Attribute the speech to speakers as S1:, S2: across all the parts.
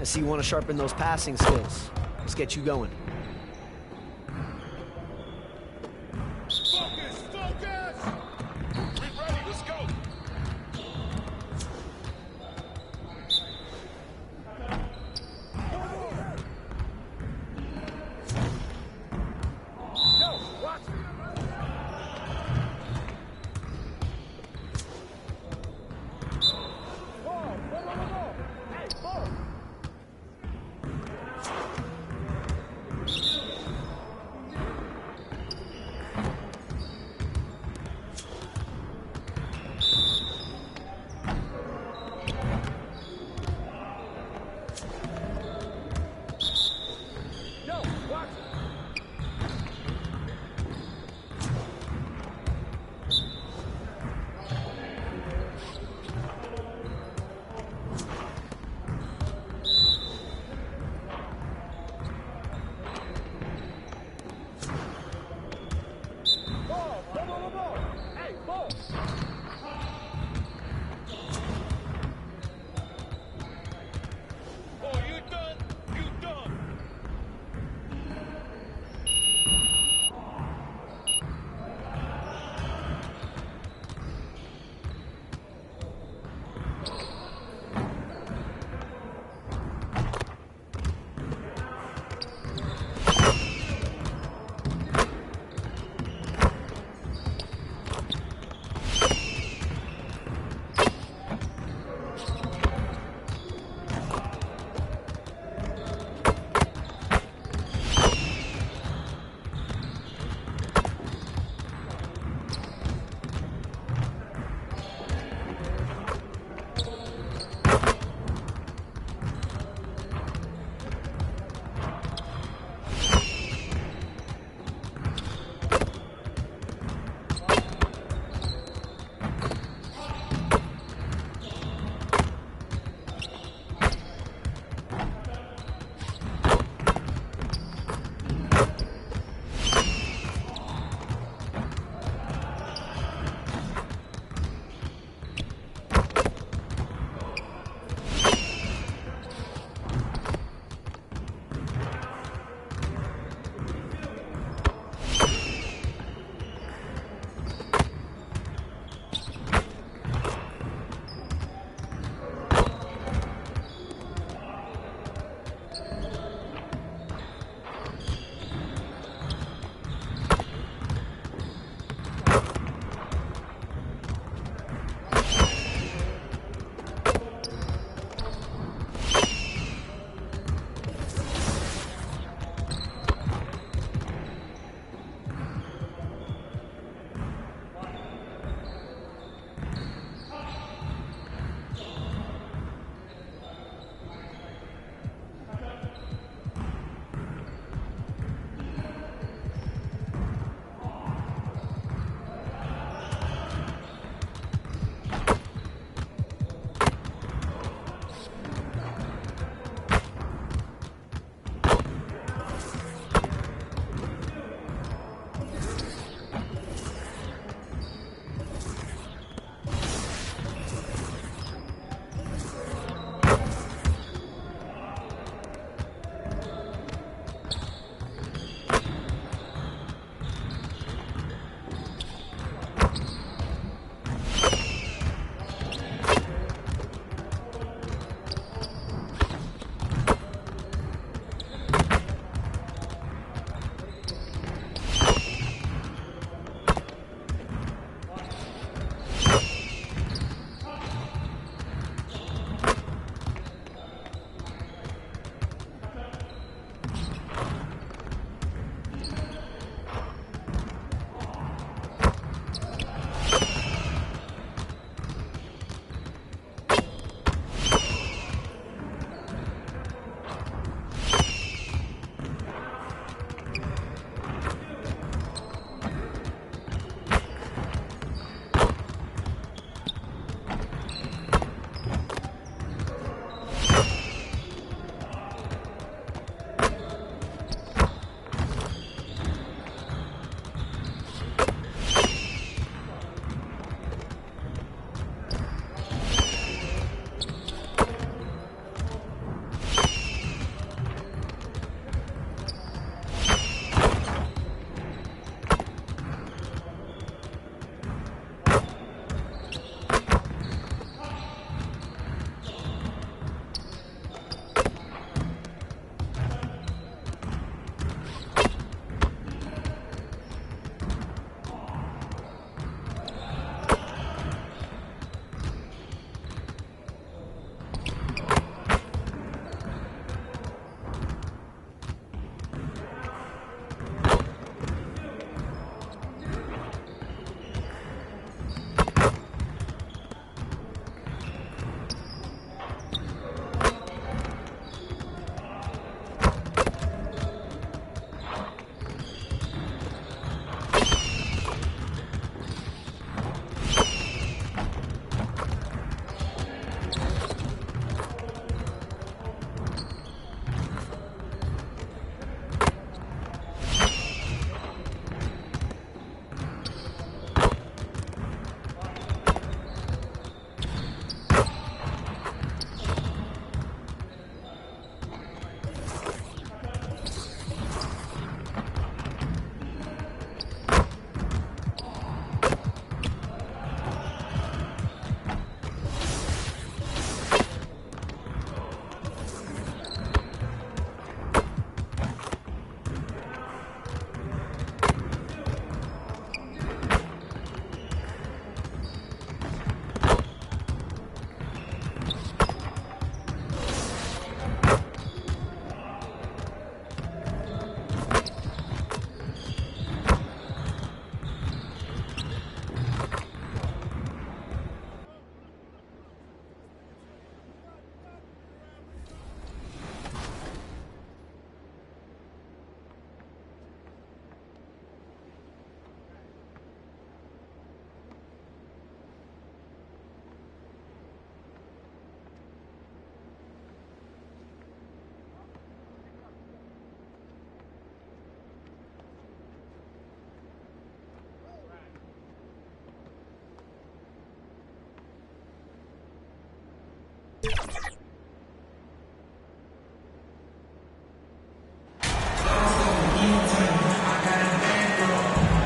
S1: I see you want to sharpen those passing skills. Let's get you going.
S2: Focus! Focus! We ready, let's go! Yo, watch me! Whoa! Hey, whoa!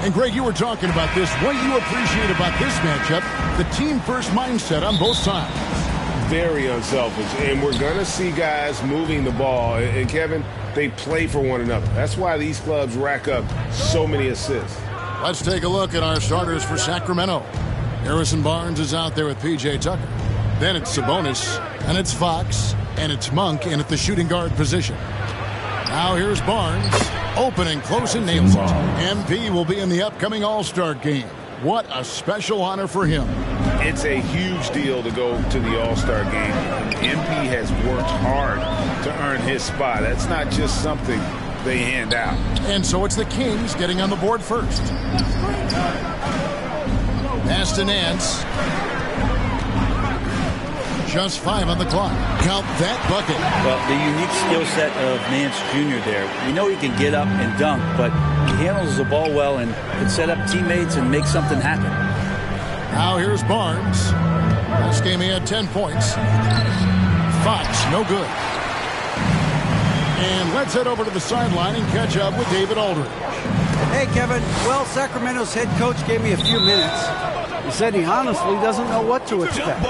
S3: And, Greg, you were talking about this. What you appreciate about this matchup, the team-first mindset on both sides.
S4: Very unselfish. And we're going to see guys moving the ball. And, Kevin, they play for one another. That's why these clubs rack up so many assists.
S3: Let's take a look at our starters for Sacramento. Harrison Barnes is out there with P.J. Tucker. Then it's Sabonis, and it's Fox, and it's Monk in at the shooting guard position. Now here's Barnes. Open and close and nails it. MP will be in the upcoming All-Star game. What a special honor for him.
S4: It's a huge deal to go to the All-Star game. MP has worked hard to earn his spot. That's not just something they hand out.
S3: And so it's the Kings getting on the board first. Pass to Nance. Just 5 on the clock. Count that bucket.
S5: Well, the unique skill set of Nance Jr. there. We know he can get up and dunk, but he handles the ball well and can set up teammates and make something happen.
S3: Now here's Barnes. Last game he had 10 points. Fox, no good. And let's head over to the sideline and catch up with David Aldridge.
S6: Hey, Kevin. Well, Sacramento's head coach gave me a few minutes. He said he honestly doesn't know what to expect.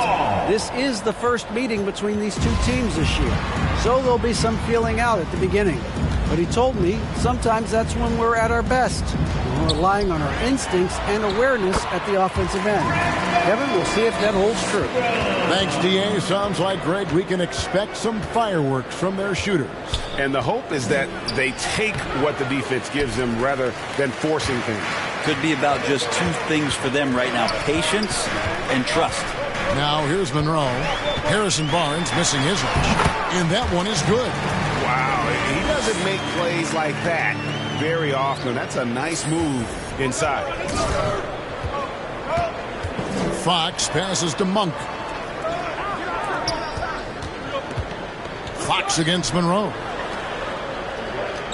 S6: This is the first meeting between these two teams this year, so there'll be some feeling out at the beginning. But he told me sometimes that's when we're at our best. We're relying on our instincts and awareness at the offensive end. Kevin, we'll see if that holds true.
S3: Thanks, D.A. Sounds like, Greg, we can expect some fireworks from their shooters.
S4: And the hope is that they take what the defense gives them rather than forcing things.
S5: Could be about just two things for them right now, patience and trust.
S3: Now here's Monroe. Harrison Barnes missing his rush. And that one is good.
S4: Wow, he doesn't make plays like that very often. That's a nice move inside.
S3: Fox passes to Monk. Fox against Monroe.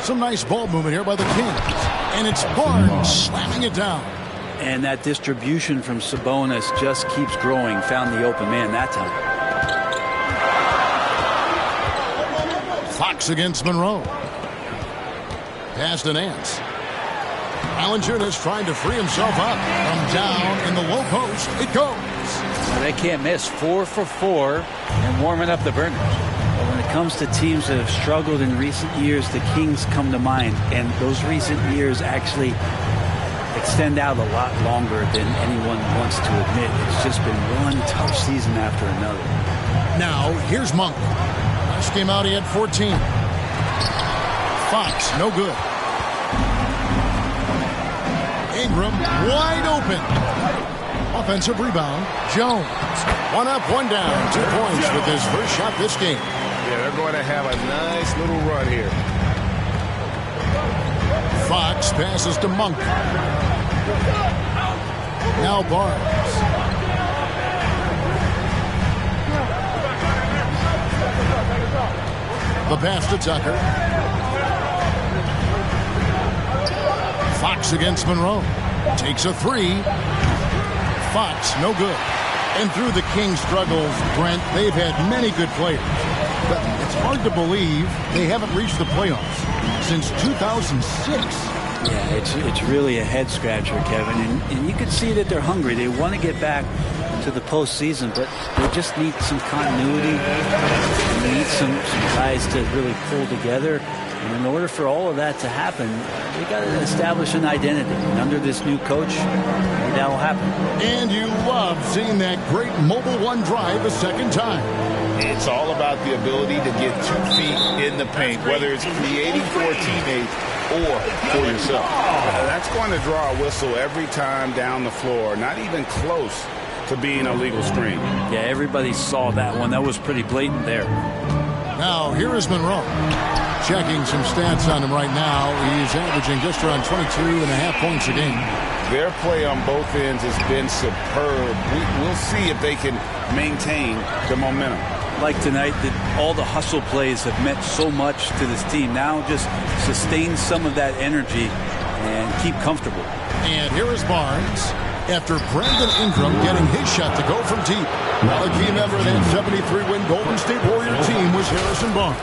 S3: Some nice ball movement here by the Kings. And it's Barnes slamming it down.
S5: And that distribution from Sabonis just keeps growing. Found the open man that time.
S3: Fox against Monroe. Pass to Nance. Valanciunas trying to free himself up. From down in the low post. It goes.
S5: They can't miss. 4 for 4 and warming up the burners. When it comes to teams that have struggled in recent years, the Kings come to mind, and those recent years actually extend out a lot longer than anyone wants to admit. It's just been one tough season after another.
S3: Now, here's Monk. Last game out, he had 14. Fox, no good. Ingram, wide open. Offensive rebound, Jones. 1 up, 1 down. 2 points with his first shot this game.
S4: Yeah, they're going to have a nice little run here.
S3: Fox passes to Monk. Now Barnes. The pass to Tucker. Fox against Monroe. Takes a 3. Fox, no good. And through the Kings' struggles, Brent, they've had many good players. But it's hard to believe they haven't reached the playoffs since 2006.
S5: Yeah, it's really a head-scratcher, Kevin. And you can see that they're hungry. They want to get back to the postseason, but they just need some continuity. They need some guys to really pull together. And in order for all of that to happen, they got to establish an identity. And under this new coach, maybe that will happen.
S3: And you love seeing that great mobile one drive a second time.
S4: It's all about the ability to get 2 feet in the paint, whether it's creating for a teammate or for yourself. That's going to draw a whistle every time down the floor, not even close to being a legal screen.
S5: Yeah, everybody saw that one. That was pretty blatant there.
S3: Now, here is Monroe. Checking some stats on him right now. He's averaging just around 22.5 points a game.
S4: Their play on both ends has been superb. We'll see if they can maintain the momentum.
S5: Like tonight, all the hustle plays have meant so much to this team. Now just sustain some of that energy and keep comfortable.
S3: And here is Barnes. after Brandon Ingram getting his shot to go from deep. Well, a key member of that 73-win Golden State Warrior team was Harrison Barnes.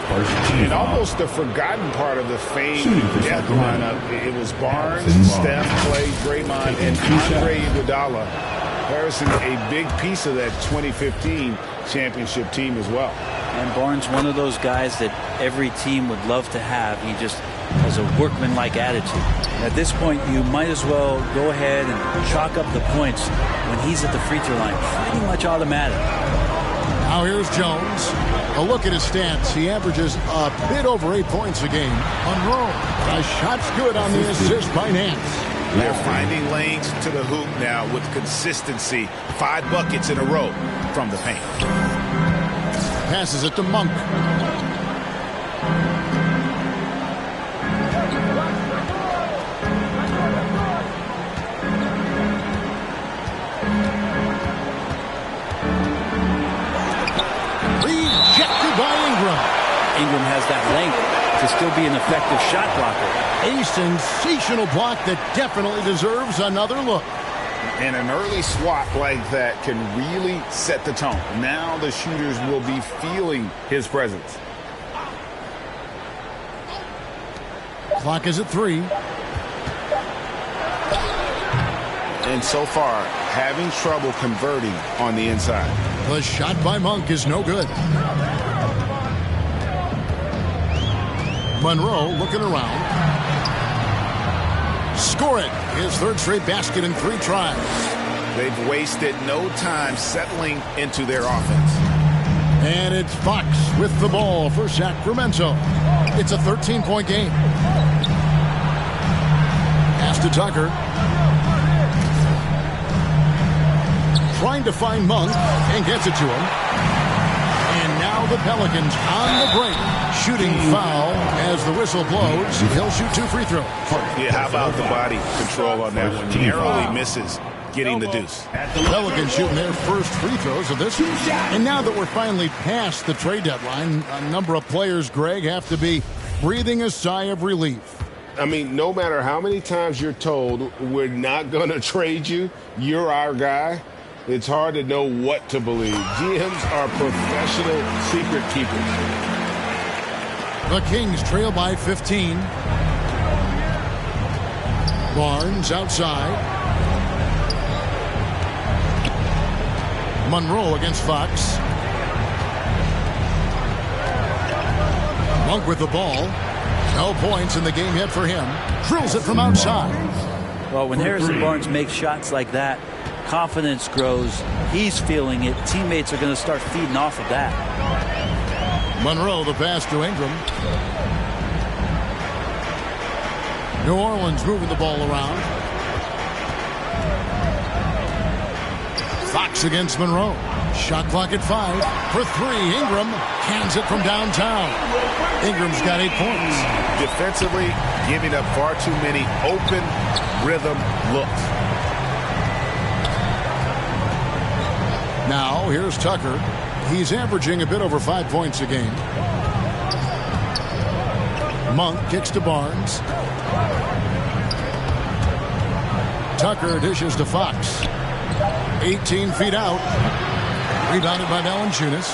S4: And almost the forgotten part of the fade death lineup, it was Barnes, Steph, Clay, Draymond, and Andre Iguodala. Harrison, a big piece of that 2015 championship team as well.
S5: And Barnes, one of those guys that every team would love to have. He just has a workmanlike attitude. At this point, you might as well go ahead and chalk up the points when he's at the free throw line. Pretty much automatic.
S3: Now here's Jones. A look at his stats. He averages a bit over 8 points a game. Monroe, the shot's good on the assist by Nance.
S4: They're finding lanes to the hoop now with consistency. 5 buckets in a row from the paint.
S3: Passes it to Monk. Rejected by Ingram.
S5: Ingram has that length to still be an effective shot blocker.
S3: A sensational block that definitely deserves another look.
S4: And an early swat like that can really set the tone. Now the shooters will be feeling his presence.
S3: Clock is at 3.
S4: And so far, having trouble converting on the inside.
S3: The shot by Monk is no good. Monroe looking around. Score it. His third straight basket in 3 tries.
S4: They've wasted no time settling into their offense.
S3: And it's Fox with the ball for Sacramento. It's a 13-point game. Pass to Tucker. Trying to find Monk and gets it to him. And now the Pelicans on the break. Shooting foul as the whistle blows. He'll shoot 2 free throws.
S4: Yeah, how about the body control on that one? Narrowly misses getting the deuce.
S3: Pelicans shooting their first free throws of this one. And now that we're finally past the trade deadline, a number of players, Greg, have to be breathing a sigh of relief.
S2: I mean, no matter how many times you're told we're not going to trade you, you're our guy, it's hard to know what to believe. GMs are professional secret keepers.
S3: The Kings trail by 15. Barnes outside. Monroe against Fox. Monk with the ball. No points in the game yet for him. Drills it from outside.
S5: Well, when Harrison Barnes makes shots like that, confidence grows. He's feeling it. Teammates are going to start feeding off of that.
S3: Monroe, the pass to Ingram. New Orleans moving the ball around. Fox against Monroe. Shot clock at 5. For 3, Ingram cans it from downtown. Ingram's got 8 points.
S4: Defensively, giving up far too many open rhythm looks.
S3: Now, here's Tucker. He's averaging a bit over 5 points a game. Monk kicks to Barnes. Tucker dishes to Fox. 18 feet out. Rebounded by Valanciunas.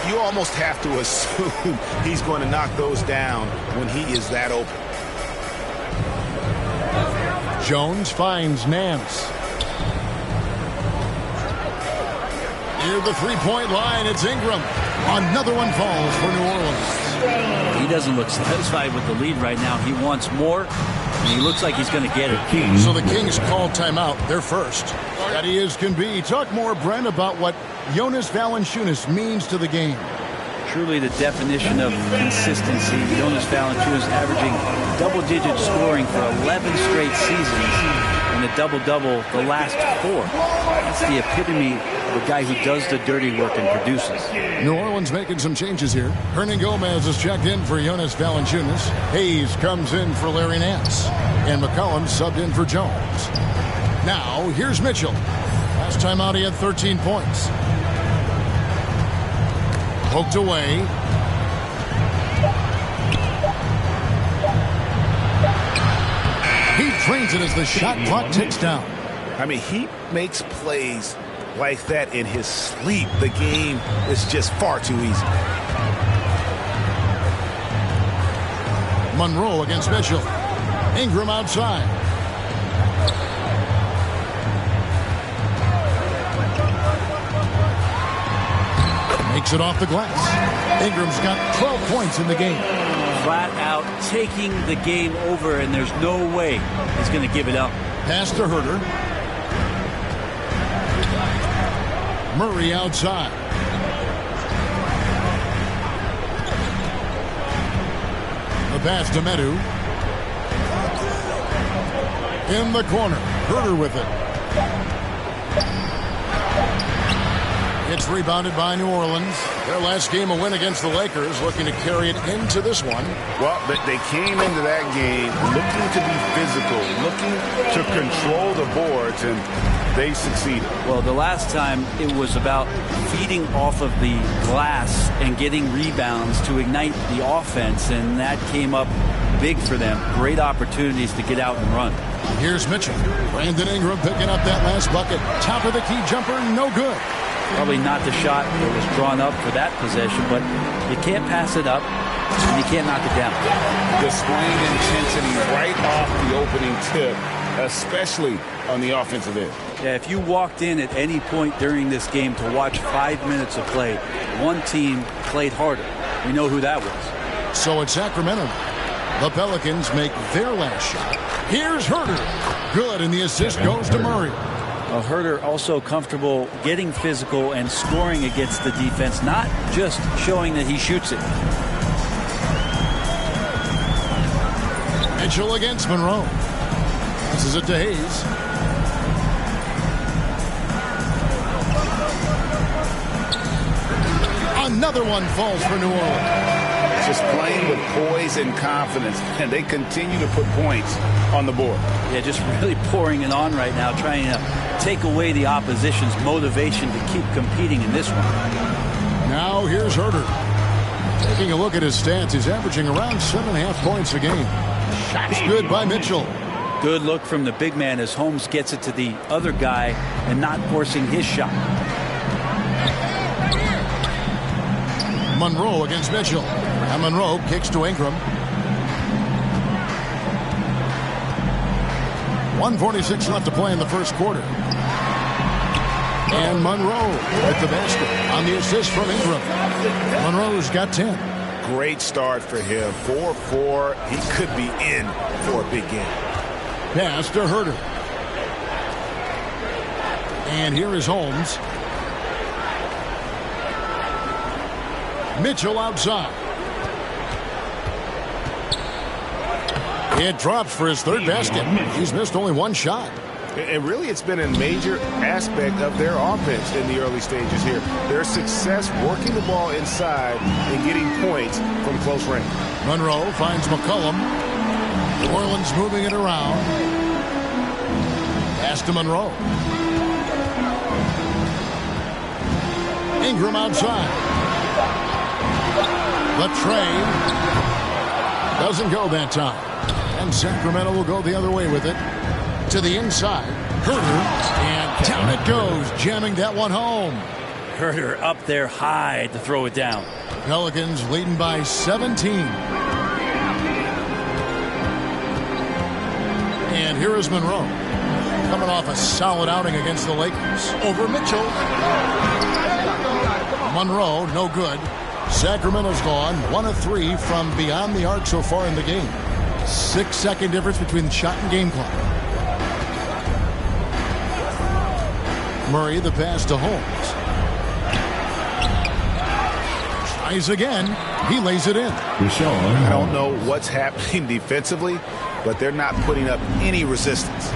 S4: You almost have to assume he's going to knock those down when he is that open.
S3: Jones finds Nance. Near the three-point line, it's Ingram. Another one falls for New Orleans.
S5: He doesn't look satisfied with the lead right now. He wants more, and he looks like he's going to get it.
S3: So the Kings call timeout. They're first. Ready as can be. Talk more, Brent, about what Jonas Valanciunas means to the game.
S5: Truly the definition of consistency. Jonas Valanciunas averaging double-digit scoring for 11 straight seasons and a double-double the last 4. That's the epitome of a guy who does the dirty work and produces.
S3: New Orleans making some changes here. Hernan Gomez is checked in for Jonas Valanciunas. Hayes comes in for Larry Nance. And McCollum subbed in for Jones. Now, here's Mitchell. Last time out, he had 13 points. Poked away. He trains it as the shot clock ticks down.
S4: I mean, he makes plays like that in his sleep. The game is just far too easy.
S3: Monroe against Mitchell. Ingram outside. Makes it off the glass. Ingram's got 12 points in the game.
S5: Flat out taking the game over, and there's no way he's going to give it up.
S3: Pass to Herter. Murray outside. The pass to Medu. In the corner. Herter with it. It's rebounded by New Orleans. Their last game, a win against the Lakers, looking to carry it into this one.
S4: Well, they came into that game looking to be physical, looking to control the boards, and they succeeded.
S5: Well, the last time it was about feeding off of the glass and getting rebounds to ignite the offense, and that came up big for them. Great opportunities to get out and run.
S3: Here's Mitchell. Brandon Ingram picking up that last bucket. Top of the key jumper, no good.
S5: Probably not the shot that was drawn up for that possession, but you can't pass it up, and you can't knock it down.
S4: Displaying intensity right off the opening tip, especially on the offensive end.
S5: Yeah, if you walked in at any point during this game to watch 5 minutes of play, one team played harder. We know who that was.
S3: So it's Sacramento. The Pelicans make their last shot. Here's Herter. Good, and the assist goes to Murray.
S5: Well, Herter also comfortable getting physical and scoring against the defense, not just showing that he shoots it.
S3: Mitchell against Monroe. Passes it to Hayes. Another one falls for New Orleans.
S4: Just playing with poise and confidence, and they continue to put points on the board.
S5: Yeah, just really pouring it on right now, trying to take away the opposition's motivation to keep competing in this one.
S3: Now here's Herter. Taking a look at his stats, he's averaging around 7.5 points a game. Shots good by Mitchell.
S5: Good look from the big man as Holmes gets it to the other guy and not forcing his shot.
S3: Monroe against Mitchell. And Monroe kicks to Ingram. 1:46 left to play in the first quarter. And Monroe at the basket on the assist from Ingram. Monroe's got 10.
S4: Great start for him. 4-4. He could be in for a big game.
S3: Pass to Herter. And here is Holmes. Mitchell outside. It drops for his third basket. He's missed only one shot.
S4: And really, it's been a major aspect of their offense in the early stages here. Their success working the ball inside and getting points from close range.
S3: Monroe finds McCollum. New Orleans moving it around. Pass to Monroe. Ingram outside. The train doesn't go that time. And Sacramento will go the other way with it. To the inside. Herter. And down it goes. Jamming that one home.
S5: Herter up there high to throw it down.
S3: Pelicans leading by 17. And here is Monroe. Coming off a solid outing against the Lakers. Over Mitchell. Monroe, no good. Sacramento's gone 1 of 3 from beyond the arc so far in the game. 6-second difference between the shot and game clock. Murray, the pass to Holmes. Tries again. He lays it in.
S4: I don't know what's happening defensively, but they're not putting up any resistance.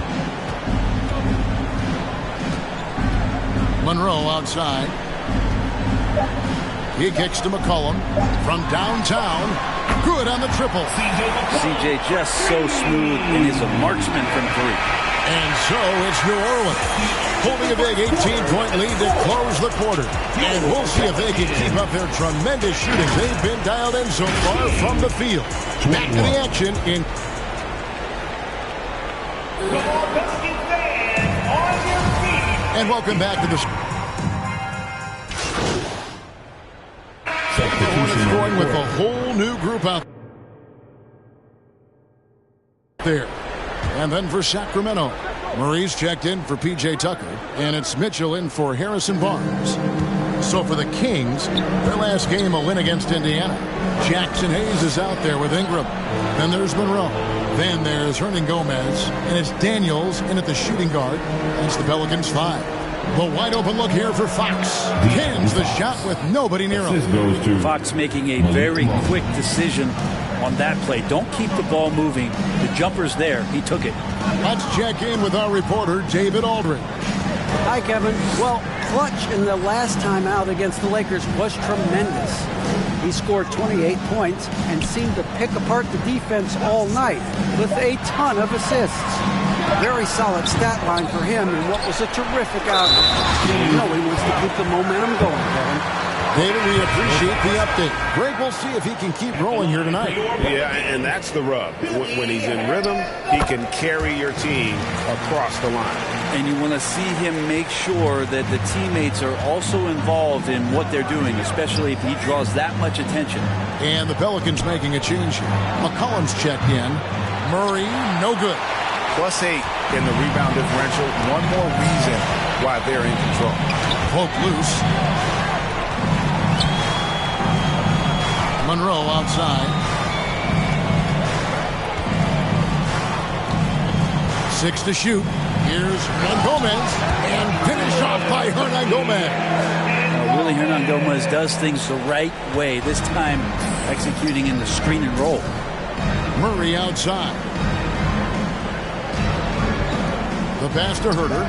S3: Monroe outside. He kicks to McCollum from downtown. Good on the triple.
S5: CJ just so smooth and is a marksman from 3.
S3: And so it's New Orleans holding a big 18-point lead to close the quarter. And we'll see if they can keep up their tremendous shooting. They've been dialed in so far from the field. Back to the action in... And welcome back to the... The Hornets going with a whole new group out there. And then for Sacramento, Murray's checked in for P.J. Tucker, and it's Mitchell in for Harrison Barnes. So for the Kings, their last game, a win against Indiana. Jackson Hayes is out there with Ingram. Then there's Monroe. Then there's Hernan Gomez, and it's Daniels in at the shooting guard. That's the Pelicans 5. The wide open look here for Fox. Cans the shot with nobody near him.
S5: Fox making a very quick decision on that play. Don't keep the ball moving. The jumper's there. He took it.
S3: Let's check in with our reporter, David Aldridge.
S6: Hi, Kevin. Well, clutch in the last time out against the Lakers was tremendous. He scored 28 points and seemed to pick apart the defense all night with a ton of assists. Very solid stat line for him in what was a terrific outing. You know he wants to keep the momentum going, Kevin.
S3: David, we appreciate the update. Greg, we'll see if he can keep rolling here tonight.
S2: Yeah, and that's the rub. When he's in rhythm, he can carry your team across the line.
S5: And you want to see him make sure that the teammates are also involved in what they're doing, especially if he draws that much attention.
S3: And the Pelicans making a change here. McCollum's checked in. Murray, no good.
S4: +8 in the rebound differential. One more reason why they're in control.
S3: Poke loose. Monroe outside. 6 to shoot. Here's Hernan Gomez. And finish off by Hernan Gomez.
S5: Really, Hernan Gomez does things the right way. This time executing in the screen and roll.
S3: Murray outside. The pass to Herder.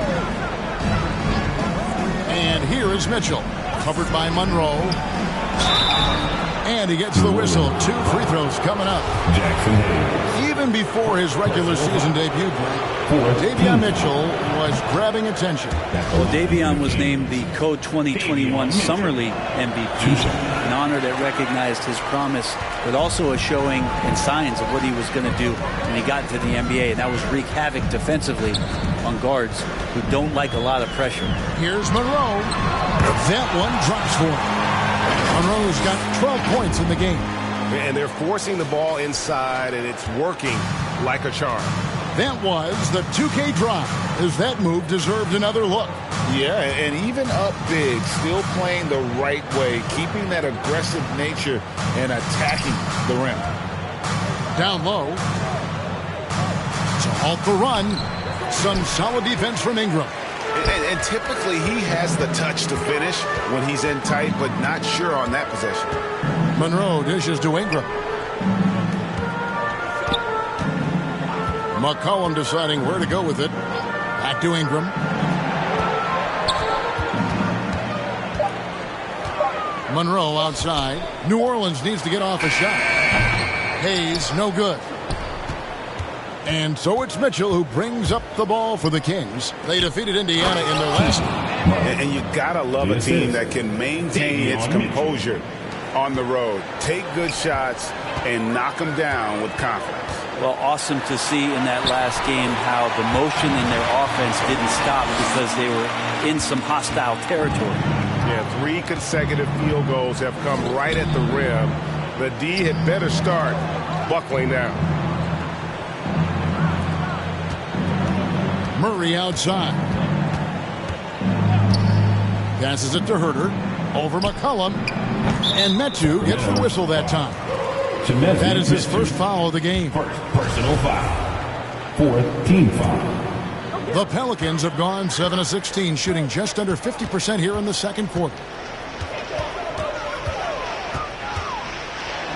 S3: And here is Mitchell. Covered by Monroe. And he gets the whistle. 2 free throws coming up. Even before his regular season debut, Davion Mitchell was grabbing attention.
S5: Well, Davion was named the Code 2021 Summer League MVP, an honor that recognized his promise, but also a showing and signs of what he was going to do when he got into the NBA, and that was wreak havoc defensively on guards who don't like a lot of pressure.
S3: Here's Monroe. That one drops for him. Monroe's got 12 points in the game.
S2: And they're forcing the ball inside, and it's working like a charm.
S3: That was the 2K drive, as that move deserved another look.
S4: Yeah, and even up big, still playing the right way, keeping that aggressive nature and attacking the rim.
S3: Down low. To halt the run. Some solid defense from Ingram.
S4: And typically he has the touch to finish when he's in tight, but not sure on that possession.
S3: Monroe dishes to Ingram. McCollum deciding where to go with it. Back to Ingram. Monroe outside. New Orleans needs to get off a shot. Hayes, no good. And so it's Mitchell who brings up the ball for the Kings. They defeated Indiana in their last game.
S4: And you gotta love a team that can maintain its composure on the road, take good shots, and knock them down with confidence.
S5: Well, awesome to see in that last game how the motion in their offense didn't stop because they were in some hostile territory.
S2: Yeah, 3 consecutive field goals have come right at the rim. The D had better start buckling down.
S3: Murray outside. Passes it to Herder. Over McCollum. And Metu gets the whistle that time. That is his first foul of the game.
S7: Personal foul. 4th team foul.
S3: The Pelicans have gone 7 of 16, shooting just under 50% here in the second quarter.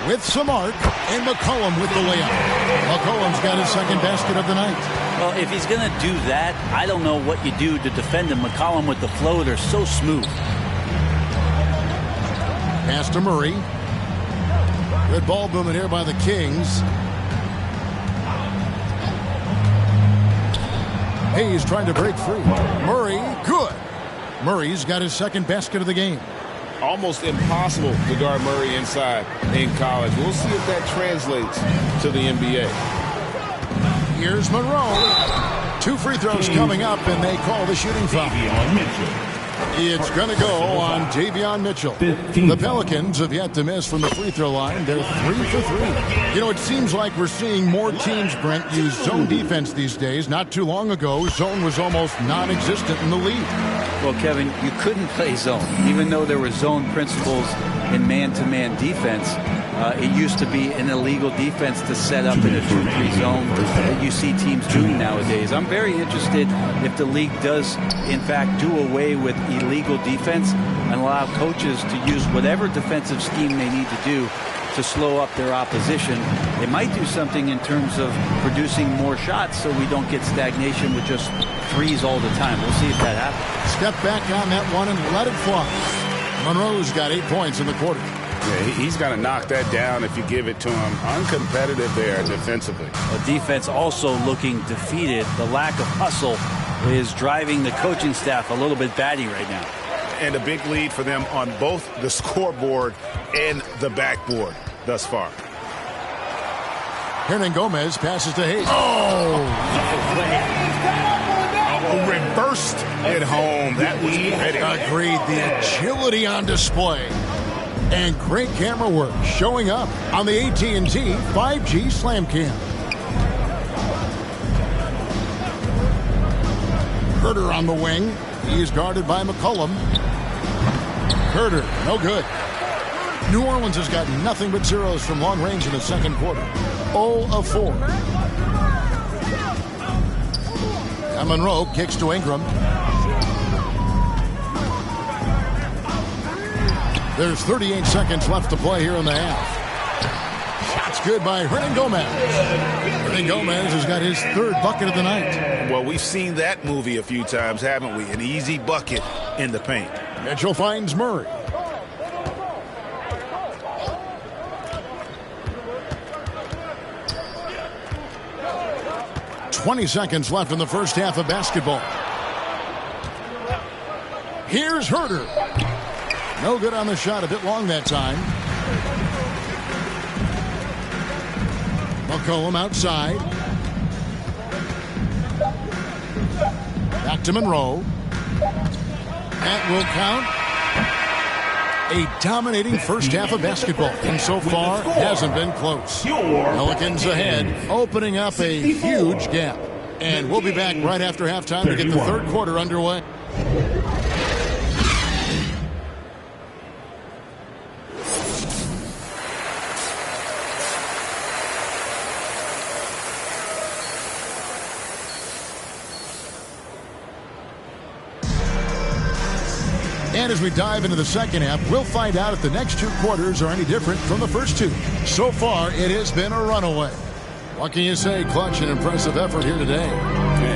S3: With some arc, and McCollum with the layup. McCollum's got his second basket of the night.
S5: Well, if he's going to do that, I don't know what you do to defend him. McCollum with the floater, so smooth.
S3: Pass to Murray. Good ball movement here by the Kings. Hayes trying to break free. Murray, good. Murray's got his second basket of the game.
S2: Almost impossible to guard Murray inside in college. We'll see if that translates to the NBA.
S3: Here's Monroe. 2 free throws coming up, and they call the shooting foul. It's going to go on Davion Mitchell. The Pelicans have yet to miss from the free throw line. They're 3 for 3. You know, it seems like we're seeing more teams, Brent, use zone defense these days. Not too long ago, zone was almost non-existent in the league.
S5: Well, Kevin, you couldn't play zone. Even though there were zone principles in man-to-man defense, it used to be an illegal defense to set up in a 2-3 zone that you see teams doing nowadays. I'm very interested if the league does, in fact, do away with illegal defense and allow coaches to use whatever defensive scheme they need to do to slow up their opposition. It might do something in terms of producing more shots so we don't get stagnation with just threes all the time. We'll see if that happens.
S3: Step back on that one and let it fly. Monroe's got 8 points in the quarter.
S4: Yeah, he's going to knock that down if you give it to him. Uncompetitive there defensively.
S5: A defense also looking defeated. The lack of hustle is driving the coaching staff a little bit batty right now.
S4: And a big lead for them on both the scoreboard and the backboard thus far.
S3: Hernan Gomez passes to Hayes.
S4: Reversed at home. That was pretty.
S3: Agreed. The agility on display. And great camera work showing up on the AT&T 5G Slam Cam. Herter on the wing. He is guarded by McCollum. Herter, no good. New Orleans has got nothing but zeros from long range in the second quarter. 0 of 4. And Monroe kicks to Ingram. There's 38 seconds left to play here in the half. Shots good by Hernan Gomez. Hernan Gomez has got his 3rd bucket of the night.
S4: Well, we've seen that movie a few times, haven't we? An easy bucket in the paint.
S3: Mitchell finds Murray. "20 seconds left in the first half of basketball. Here's Herter. No good on the shot, a bit long that time. McCollum outside. Back to Monroe. That will count. A dominating first half of basketball, and so far hasn't been close. Pelicans ahead, opening up a huge gap. And we'll be back right after halftime to get the third quarter underway. And as we dive into the second half, we'll find out if the next 2 quarters are any different from the first 2. So far, it has been a runaway. What can you say? Clutch and impressive effort here today.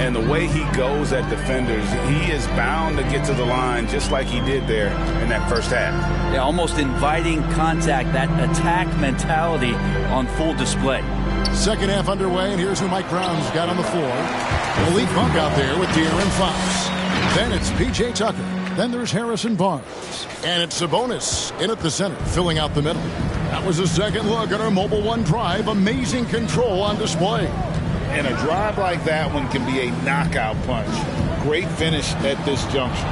S4: And the way he goes at defenders, he is bound to get to the line just like he did there in that first half.
S5: Yeah, almost inviting contact, that attack mentality on full display.
S3: Second half underway, and here's who Mike Brown's got on the floor. Elite bunk out there with De'Aaron Fox. Then it's P.J. Tucker. Then there's Harrison Barnes. And it's Sabonis in at the center, filling out the middle. That was a second look at our Mobile One drive. Amazing control on display.
S4: And a drive like that one can be a knockout punch. Great finish at this junction.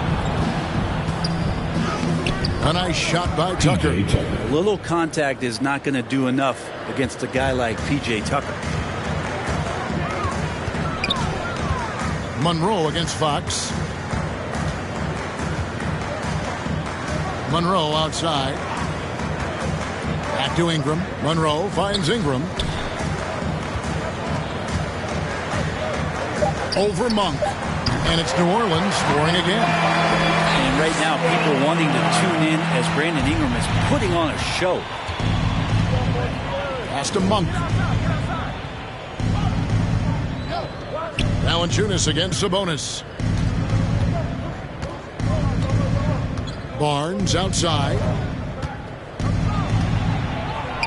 S3: A nice shot by Tucker.
S5: A little contact is not going to do enough against a guy like P.J. Tucker.
S3: Monroe against Fox. Monroe outside. Back to Ingram. Monroe finds Ingram. Over Monk. And it's New Orleans scoring again.
S5: And right now, people wanting to tune in as Brandon Ingram is putting on a show.
S3: Pass to Monk. Valanciunas against Sabonis. Barnes outside.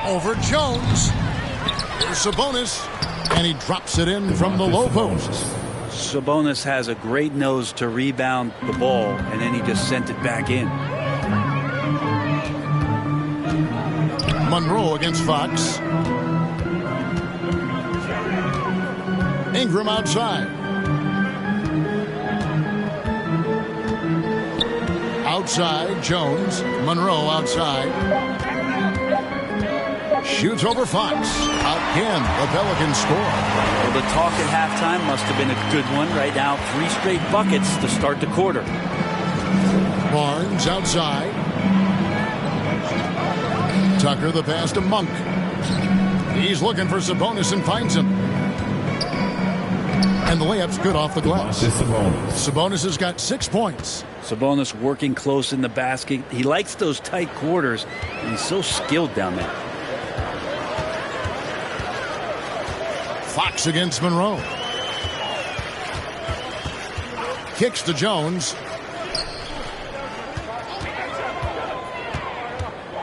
S3: Over Jones. Here's Sabonis. And he drops it in from the low post.
S5: Sabonis has a great nose to rebound the ball, and then he just sent it back in. Monroe
S3: against Fox. Ingram outside. Outside, Jones. Monroe outside. Shoots over Fox. Again, the Pelicans score.
S5: Well, the talk at halftime must have been a good one. Right now, 3 straight buckets to start the quarter.
S3: Barnes outside. Tucker the pass to Monk. He's looking for Sabonis and finds him. And the layup's good off the glass. Sabonis has got 6 points.
S5: Sabonis working close in the basket. He likes those tight quarters, and he's so skilled down there.
S3: Fox against Monroe. Kicks to Jones.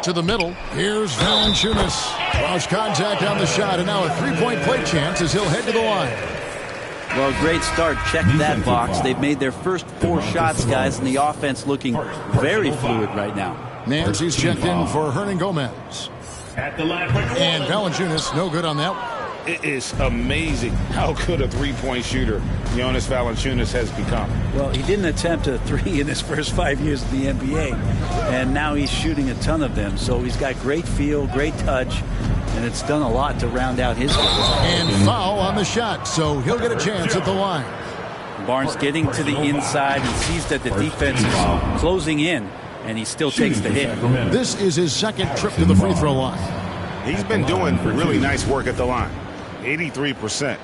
S3: To the middle. Here's Valanciunas. Cross contact on the shot, and now a 3-point play chance as he'll head to the line.
S5: Well, great start. Check that box. They've made their first 4 shots, guys, and the offense looking very fluid right now.
S3: Nancy's checked in for Hernan Gomez. And Valanciunas, no good on that one.
S4: It is amazing how good a three-point shooter Jonas Valanciunas has become.
S5: Well, he didn't attempt a 3 in his first 5 years of the NBA, and now he's shooting a ton of them. So he's got great feel, great touch, and it's done a lot to round out his game.
S3: And foul on the shot, so he'll get a chance at the line.
S5: Barnes getting to the inside and sees that the defense is closing in, and he still takes the hit.
S3: This is his second trip to the free throw line.
S4: He's been doing really nice work at the line. 83%.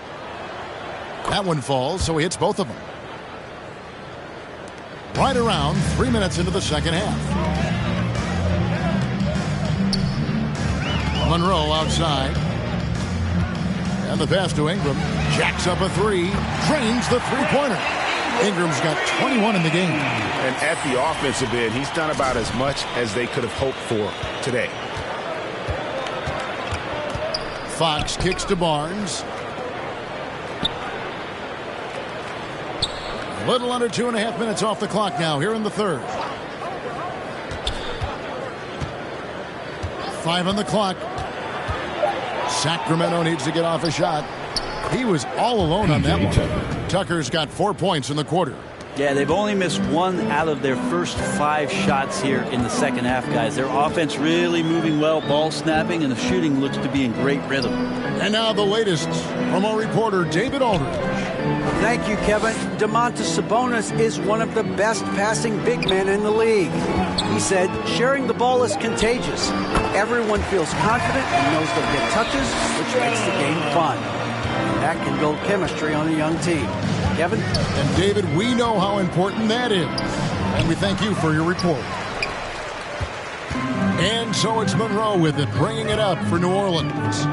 S3: That one falls, so he hits both of them. Right around 3 minutes into the second half. Monroe outside. And the pass to Ingram. Jacks up a 3. Drains the three-pointer. Ingram's got 21 in the game.
S4: And at the offensive end, he's done about as much as they could have hoped for today.
S3: Fox kicks to Barnes. A little under 2.5 minutes off the clock now here in the third. 5 on the clock. Sacramento needs to get off a shot. He was all alone on that one. Tucker's got 4 points in the quarter.
S5: Yeah, they've only missed 1 out of their first 5 shots here in the second half, guys. Their offense really moving well, ball snapping, and the shooting looks to be in great rhythm.
S3: And now the latest from our reporter, David Aldridge.
S6: Thank you, Kevin. Domantas Sabonis is one of the best passing big men in the league. He said, sharing the ball is contagious. Everyone feels confident and knows they'll get touches, which makes the game fun. That can build chemistry on a young team. Kevin?
S3: And David, we know how important that is. And we thank you for your report. And so it's Monroe with it, bringing it up for New Orleans.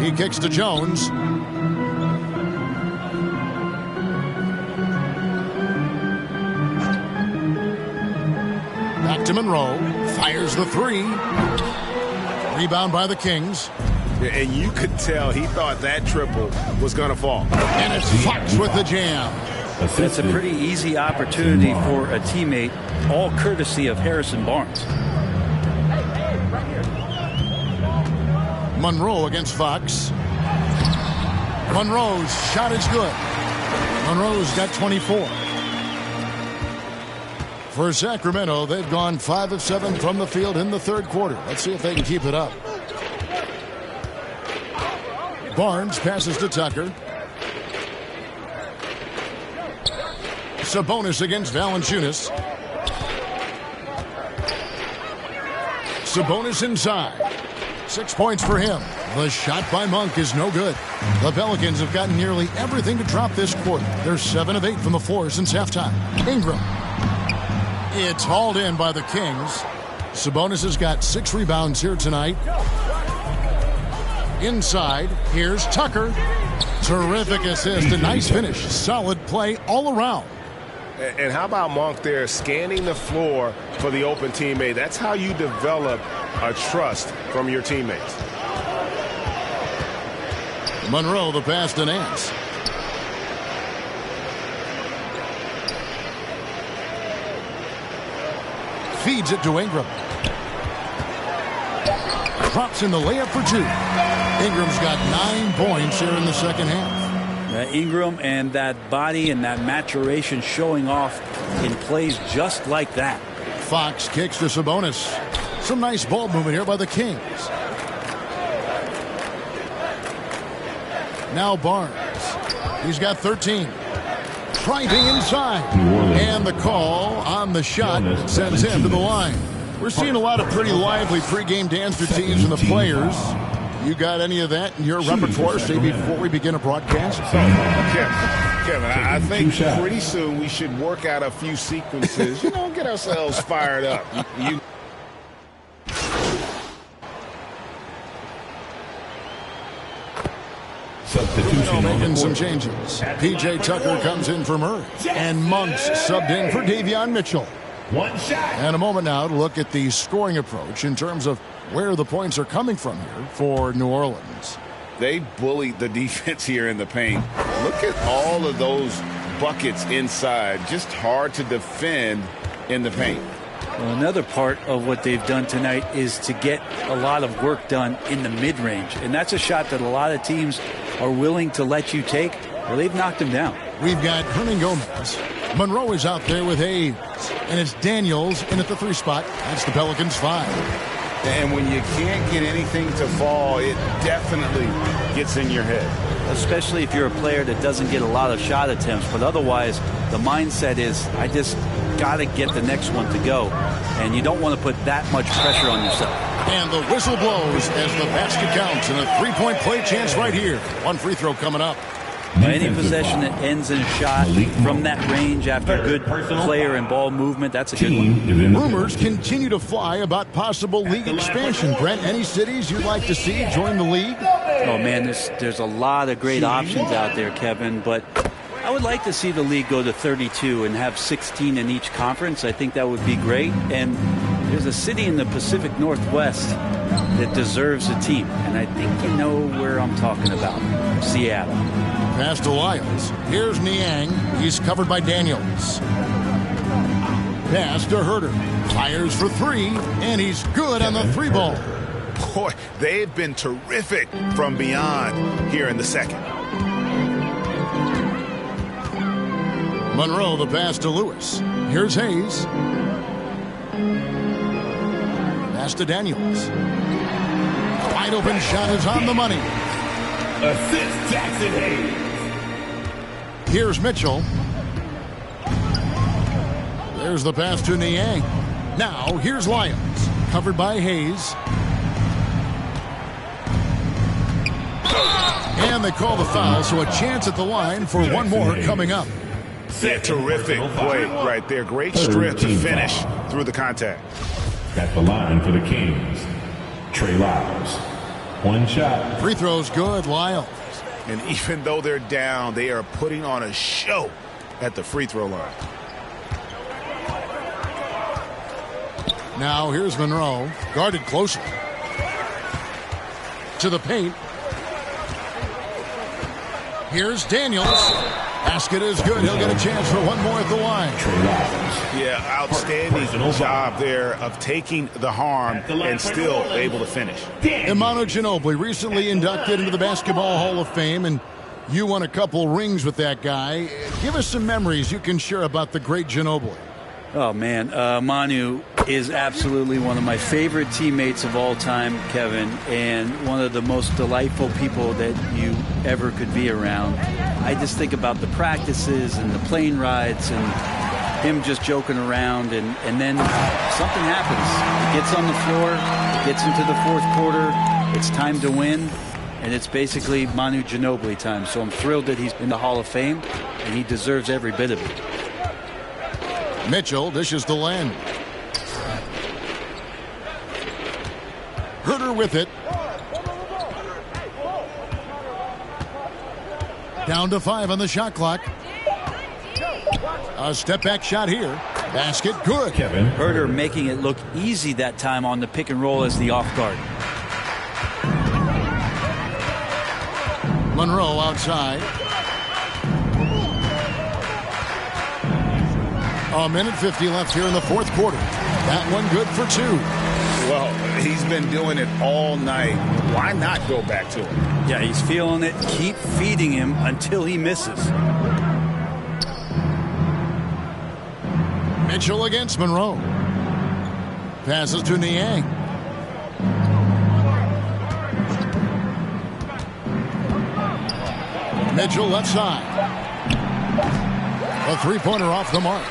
S3: He kicks to Jones. Back to Monroe. Fires the 3. Rebound by the Kings.
S4: And you could tell he thought that triple was going to fall.
S3: And it's Fox with the jam.
S5: It's a pretty easy opportunity for a teammate, all courtesy of Harrison Barnes.
S3: Monroe against Fox. Monroe's shot is good. Monroe's got 24. For Sacramento, they've gone 5 of 7 from the field in the third quarter. Let's see if they can keep it up. Barnes passes to Tucker. Sabonis against Valanciunas. Sabonis inside. 6 points for him. The shot by Monk is no good. The Pelicans have gotten nearly everything to drop this quarter. They're 7 of 8 from the floor since halftime. Ingram. It's hauled in by the Kings. Sabonis has got 6 rebounds here tonight. Inside, here's Tucker. Terrific assist, a nice finish. Solid play all around.
S4: And how about Monk there scanning the floor for the open teammate? That's how you develop a trust from your teammates.
S3: Monroe, the pass to Nance. Feeds it to Ingram. drops in the layup for 2. Ingram's got 9 points here in the second half.
S5: Ingram and that body and that maturation showing off in plays just like that.
S3: Fox kicks to Sabonis. Some nice ball movement here by the Kings. Now Barnes. He's got 13. Driving inside. And the call on the shot sends him to the line. We're seeing a lot of pretty lively pregame dance routines from the players. You got any of that in your repertoire, say, before we begin a broadcast?
S4: Kevin, I think pretty soon we should work out a few sequences, get ourselves fired up.
S7: Substitution
S3: making some changes. P.J. Tucker comes in for Murray. And Monk's subbed in for Davion Mitchell.
S7: One shot.
S3: And a moment now to look at the scoring approach in terms of where the points are coming from here for New Orleans.
S4: They bullied the defense here in the paint. Look at all of those buckets inside. Just hard to defend in the paint.
S5: Well, another part of what they've done tonight is to get a lot of work done in the mid-range. And that's a shot that a lot of teams are willing to let you take. Well, they've knocked him down.
S3: We've got Hernan Gomez. Monroe is out there with Hayes. And it's Daniels in at the 3 spot. That's the Pelicans 5.
S4: And when you can't get anything to fall, it definitely gets in your head.
S5: Especially if you're a player that doesn't get a lot of shot attempts. But otherwise, the mindset is, I just got to get the next one to go. And you don't want to put that much pressure on yourself.
S3: And the whistle blows as the basket counts. And a 3-point play chance right here. One free throw coming up.
S5: Any possession that ends in a shot from that range after good player and ball movement, that's a good one.
S3: Rumors continue to fly about possible league expansion. Brent, any cities you'd like to see join the league?
S5: Oh, man, there's a lot of great options out there, Kevin, but I would like to see the league go to 32 and have 16 in each conference. I think that would be great. And there's a city in the Pacific Northwest that deserves a team, and I think you know where I'm talking about. Seattle.
S3: Pass to Lyles. Here's Niang. He's covered by Daniels. Pass to Herter. Fires for 3, and he's good on the 3 ball.
S4: Boy, they've been terrific from beyond here in the second.
S3: Monroe, the pass to Lewis. Here's Hayes. Pass to Daniels. Wide open shot is on the money.
S7: Assist Jackson Hayes.
S3: Here's Mitchell. There's the pass to Niang. Now, here's Lyons. Covered by Hayes. And they call the foul, so a chance at the line for one more coming up.
S4: Yeah, terrific play right there. Great strength to finish through the contact.
S7: At the line for the Kings, Trey Lyles. One shot.
S3: Free throw's good, Lyles.
S4: And even though they're down, they are putting on a show at the free throw line.
S3: Now here's Monroe, guarded closer. To the paint. Here's Daniels. Basket is good. He'll get a chance for one more at the line.
S4: Yeah, outstanding job there of taking the harm and still able to finish.
S3: Imanu Ginobili, recently inducted into the Basketball Hall of Fame, and you won a couple rings with that guy. Give us some memories you can share about the great Ginobili.
S5: Oh, man. Manu is absolutely one of my favorite teammates of all time, Kevin, and one of the most delightful people that you ever could be around. I just think about the practices and the plane rides and him just joking around, and then something happens. He gets on the floor, gets into the fourth quarter, it's time to win, and it's basically Manu Ginobili time. So I'm thrilled that he's in the Hall of Fame, and he deserves every bit of it.
S3: Mitchell dishes to Len. Herter with it. Down to 5 on the shot clock. A step back shot here. Basket good.
S7: Kevin
S5: Herter making it look easy that time on the pick and roll as the off guard.
S3: Monroe outside. A minute 50 left here in the fourth quarter. That one good for 2.
S4: Well, he's been doing it all night. Why not go back to it?
S5: Yeah, he's feeling it. Keep feeding him until he misses.
S3: Mitchell against Monroe. Passes to Niang. Mitchell left side. A three-pointer off the mark.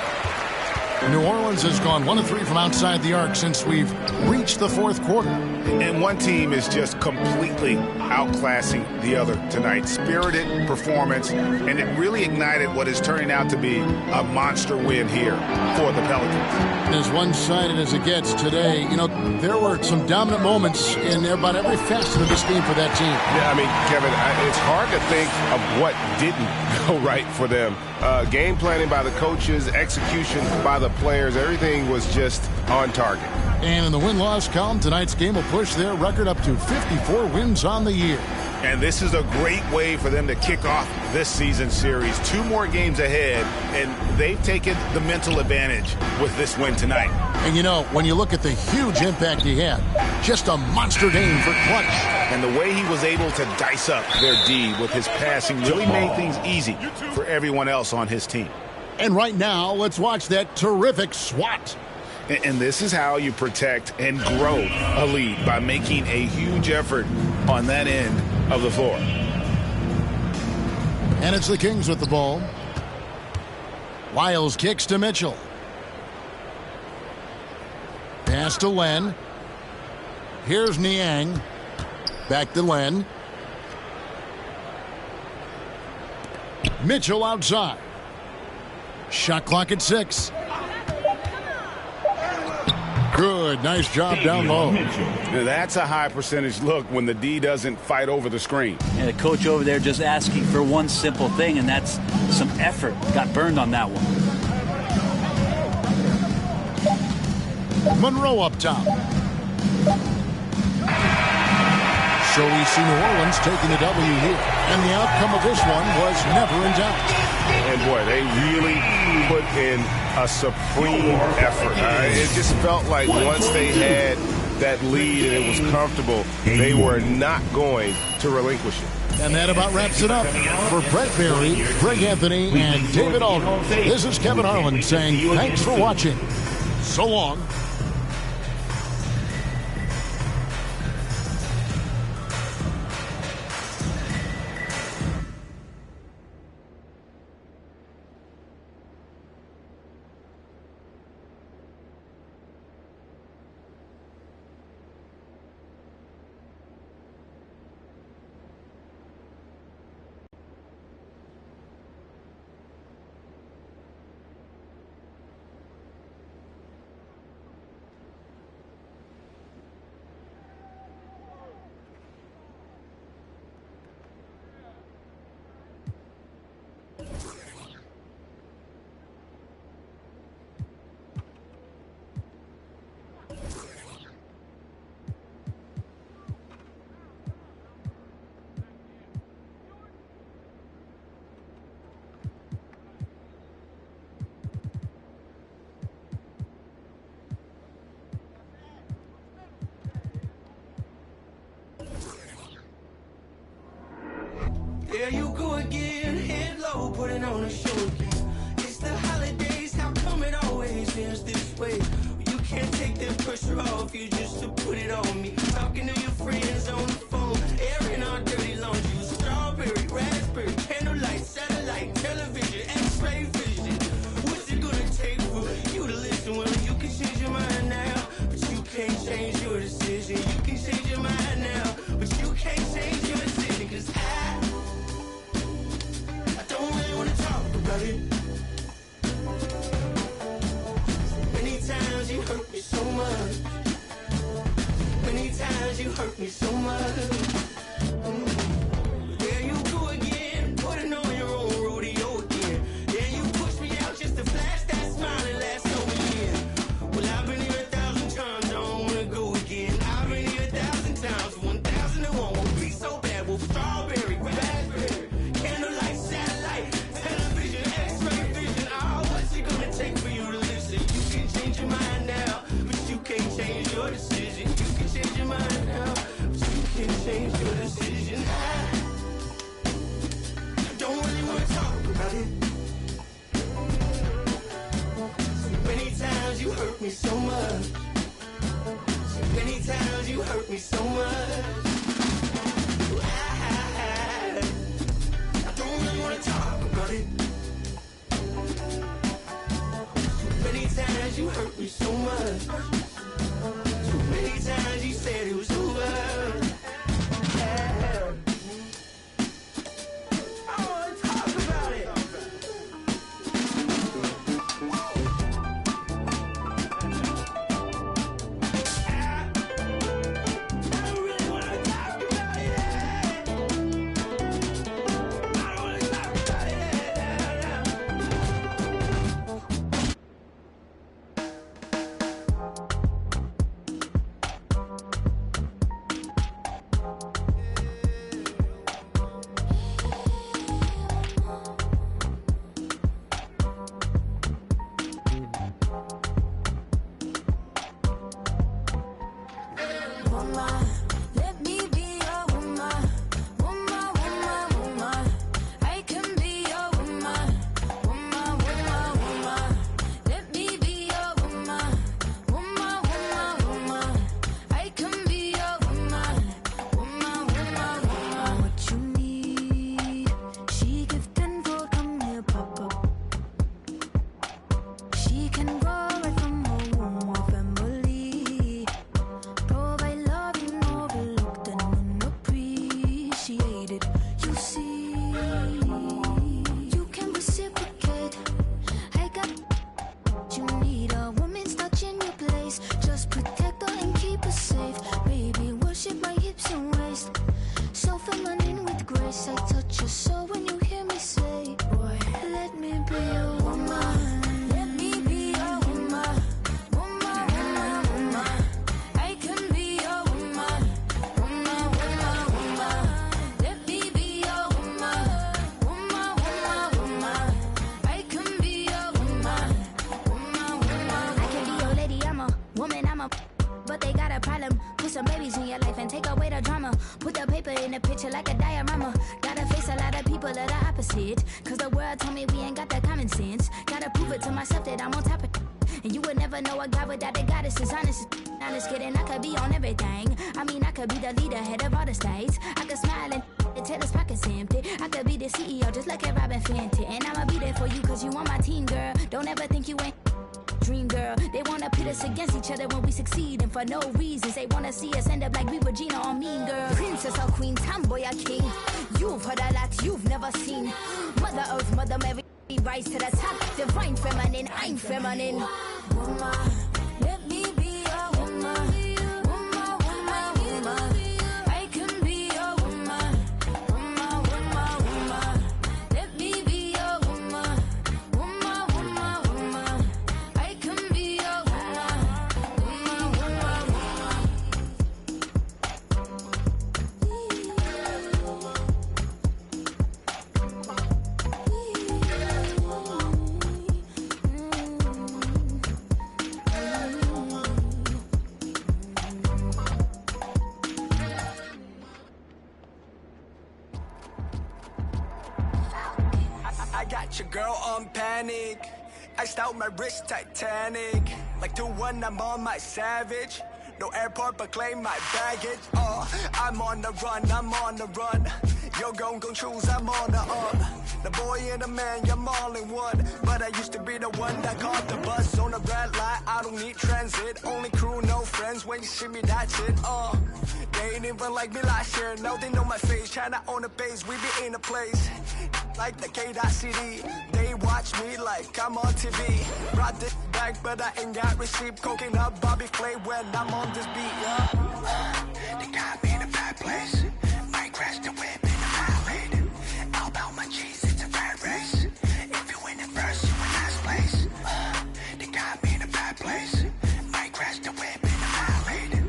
S3: New Orleans has gone 1 of 3 from outside the arc since we've reached the fourth quarter.
S4: And one team is just completely outclassing the other tonight. Spirited performance, and it really ignited what is turning out to be a monster win here for the Pelicans.
S3: As one-sided as it gets today, you know, there were some dominant moments in about every facet of this game for that team.
S2: Yeah, I mean, Kevin, it's hard to think of what didn't go right for them. Game planning by the coaches, execution by the players, everything was just on target.
S3: And in the win-loss column, tonight's game will push their record up to 54 wins on the year.
S4: And this is a great way for them to kick off this season series. 2 more games ahead, and they've taken the mental advantage with this win tonight.
S3: And you know, when you look at the huge impact he had, just a monster game for clutch.
S4: And the way he was able to dice up their D with his passing really made things easy for everyone else on his team.
S3: And right now, let's watch that terrific swat.
S4: And this is how you protect and grow a lead, by making a huge effort on that end of the floor.
S3: And it's the Kings with the ball. Lyles kicks to Mitchell. Pass to Len. Here's Niang. Back to Len. Mitchell outside. Shot clock at 6. Good. Nice job down low.
S4: Now that's a high percentage look when the D doesn't fight over the screen.
S5: And the coach over there just asking for one simple thing, and that's some effort. Got burned on that one.
S3: Monroe up top. So we see New Orleans taking the W here. And the outcome of this one was never in doubt.
S2: And boy, they really put in a supreme effort. It just felt like once they had that lead and it was comfortable, they were not going to relinquish it.
S3: And that about wraps it up. For Brett Berry, Greg Anthony, and David Aldridge, this is Kevin Harlan saying thanks for watching. So long.
S8: There you go again, head low, putting on a show again. It's the holidays, how come it always ends this way? You can't take the pressure off you just to put it on me. Talking to your friends on the phone, airing our dirty laundry. Strawberry, raspberry, candlelight, satellite, television, x-ray vision. What's it gonna take for you to listen? Well, you can change your mind now, but you can't change your decision. You can change your mind now, but you can't change your decision. Cause I don't really want to talk about it. Many times you hurt me so much. Many times you hurt me so much. There you go again, putting on your own rodeo again. There you push me out just to flash that smile and last over years. Well, I've been here 1,000 times, I don't want to go again. I've been here 1,000 times, 1,001 won't be so bad. Well, strawberry, raspberry, candlelight, satellite, television, x-ray vision. Oh, what's it gonna take for you to listen? You can change your mind now, but you can't change your decision. You can change your mind now, but you can't change your decision. I don't really want to talk about it. So many times you hurt me so much. So many times you hurt me so much. I don't really want to talk about it. So many times you hurt me so much. So many times you said it was over. I don't want to talk about it. I don't really want to talk about it. I don't want to talk about it.
S9: Woman, let me be your woman. Woman, woman, woman. I can be your woman. Woman, woman, woman. Let me be your woman. Woman, woman, woman. I can be your woman. Woman, woman, woman. What you need, she give tenfold. Come here, pop up. She can grow right from her womb or family. Provide love you overlooked and unappreciated. You see, you can reciprocate. I got what you need. A woman's touch in your place. Just protect her and keep her safe. Baby, worship my hips and waist. So feminine with grace. I touch your soul when you hear me say, boy, let me be your woman. Let me be your woman. Woman, woman, woman. I can be your woman. Woman, woman, woman. Let me be your woman. Woman, woman, woman. I can be your woman. Woman, woman. I can be your lady, I'm a woman, I'm a. But they got a problem. Put some babies in your life and take away the drama. Put the paper in the picture like a diorama. Gotta face a lot of people that are opposite. Cause the world told me we ain't got that common sense. Gotta prove it to myself that I'm on top of it. And you would never know a guy without a goddess is honest. Honest kidding, I could be on everything. I mean, I could be the leader, head of all the states. I could smile and tell his pockets empty. I could be the CEO just like a Robin Fenty. And I'ma be there for you cause you on my team, girl. Don't ever think you ain't dream, girl. They wanna pit us against each other when we succeed, and for no reasons. They wanna see us end up like we were Gina or Mean Girl. Princess or queen, tomboy or king. You've heard a lot you've never seen. Mother Earth, Mother Mary, rise to the top. Divine feminine, I'm feminine. Woman, let me be your woman. Woman, woman, woman. I can be your woman. Woman, woman, woman. Let me be your woman. Woman, woman, woman. I can be your woman. Woman, woman,
S8: I got your girl on panic. Iced out my wrist, Titanic. Like 2-1, I'm on my savage. No airport, but claim my baggage. I'm on the run, I'm on the run. Yo, gon' choose, I'm on the up. The boy and the man, I'm all in one. But I used to be the one that caught the bus on the red light. I don't need transit, only crew, no friends. When you see me, that's it. They ain't even like me last year. Now they know my face. China on the base, we be in a place like the K.CD. They watch me like I'm on TV. Brought this back, but I ain't got receipt. Coking up Bobby Flay when I'm on this beat, yeah. They got me in a bad place. Might crash the whip in the valley. All about my cheese, it's a bad race. If you win it first, you in last place. They got me in a bad place. Might crash the whip in the valley.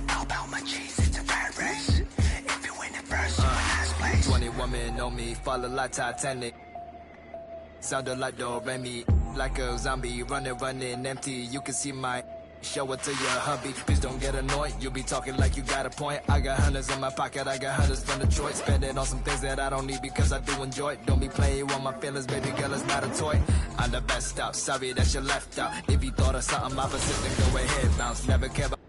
S8: All about my cheese, it's a bad race. If you win it first, you in last place. 20 women on me, fall like Titanic. Sounded like Do Re Mi, like a zombie, running, empty. You can see my Show it to your hubby, please don't get annoyed. You'll be talking like you got a point. I got hundreds in my pocket, I got hundreds from Detroit. Spend it on some things that I don't need because I do enjoy it. Don't be playing with my feelings, baby girl, it's not a toy. I'm the best out, sorry that you left out. If you thought of something opposite, then go ahead, bounce. Never care about